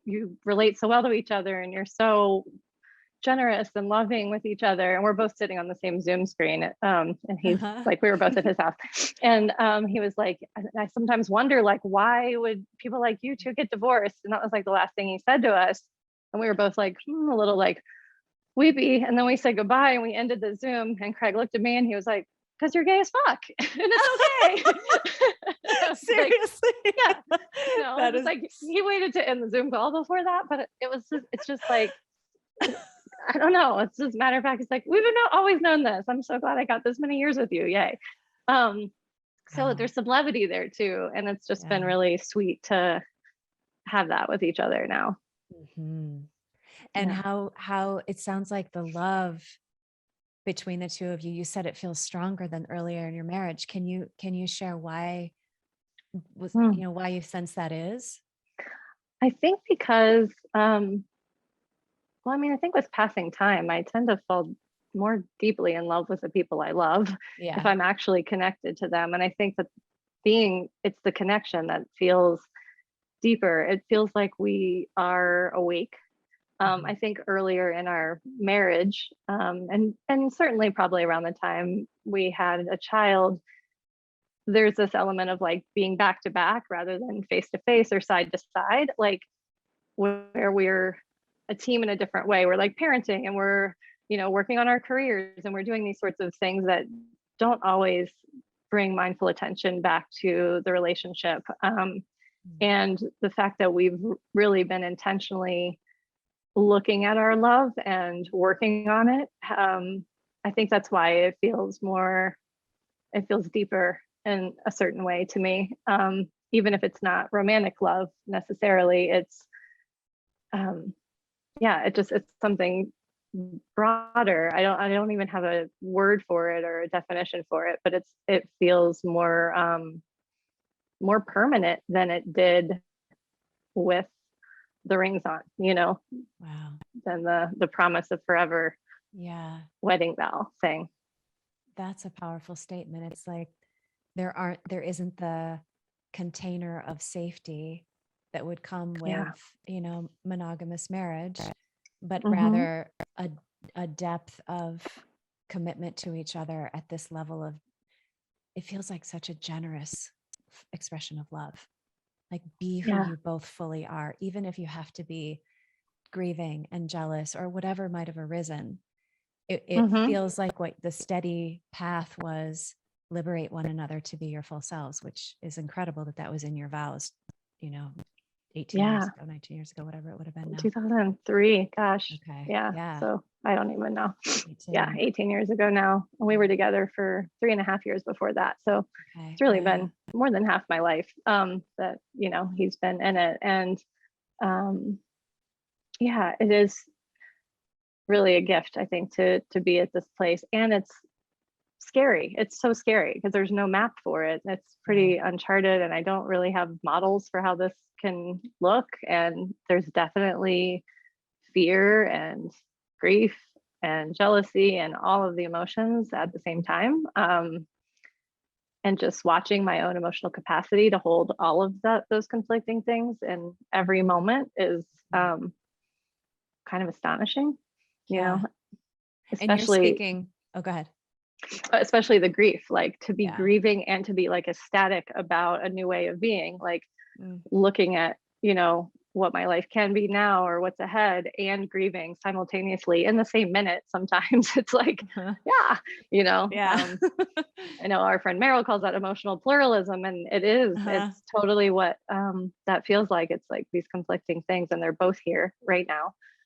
you relate so well to each other and you're so generous and loving with each other. And we're both sitting on the same Zoom screen. And he's Uh-huh. like, we were both at his house. And he was like, I sometimes wonder, like, why would people like you two get divorced? And that was like the last thing he said to us. And we were both like, a little like weepy. And then we said goodbye and we ended the Zoom. And Craig looked at me and he was like, because you're gay as fuck. And it's okay. And I was like, Seriously. yeah, That it's is like he waited to end the Zoom call before that, but it was just, it's just like, I don't know. It's just matter of fact. It's like always known this. I'm so glad I got this many years with you. Yay. Um, so wow. there's some levity there too, and it's just been Yeah. really sweet to have that with each other now. hmm And Yeah. how it sounds like the love between the two of you, you said it feels stronger than earlier in your marriage. Can you share why Hmm. why you sense that is? I think because, well, I mean, I think with passing time, I tend to fall more deeply in love with the people I love if Yeah. I'm actually connected to them, and I think that it's the connection that feels deeper. It feels like we are awake. Mhm. I think earlier in our marriage, and certainly probably around the time we had a child, there's this element of like being back to back rather than face to face or side to side, like where we're a team in a different way. We're like parenting and we're, working on our careers and we're doing these sorts of things that don't always bring mindful attention back to the relationship. Mm. And the fact that we've really been intentionally looking at our love and working on it. I think that's why it feels deeper in a certain way to me. Even if it's not romantic love necessarily, um, yeah, it's something broader. I don't even have a word for it or a definition for it, but it feels more permanent than it did with the rings on, Wow. than the promise of forever Yeah. wedding vow thing. That's a powerful statement. It's like there isn't the container of safety that would come with, Yeah. monogamous marriage, but Hmm. rather a depth of commitment to each other at this level of it feels like such a generous expression of love. Like be who Yeah. you both fully are, even if you have to be grieving and jealous or whatever might have arisen. It Hmm. feels like what the steady path was liberate one another to be your full selves, which is incredible that that was in your vows, you know, 18 years Yeah. ago, 19 years ago, whatever it would have been now. 2003. Gosh. Okay. Yeah. Yeah. So I don't even know. Me Yeah. too. 18 years ago now. And we Yeah. were together for 3.5 years before that. So Okay. it's really Wow. been more than half my life, that, he's been in it. And, um, yeah, it is really a gift, I think, to be at this place. And it's scary. It's so scary because there's no map for it. It's pretty Right. uncharted, and I don't really have models for how this can look. And there's definitely fear and grief and jealousy and all of the emotions at the same time. And just watching my own emotional capacity to hold all of those conflicting things in every moment is, Mm. kind of astonishing, you know, Yeah. And you're especially speaking. Oh, go ahead. especially the grief, like to be Yeah. grieving and to be like ecstatic about a new way of being, like Mm. looking at, what my life can be now or what's ahead, and grieving simultaneously in the same minute. Sometimes it's like, yeah, Yeah. I know our friend Meryl calls that emotional pluralism, and Uh-huh. it's totally what, that feels like. It's like these conflicting things, and they're both here right now.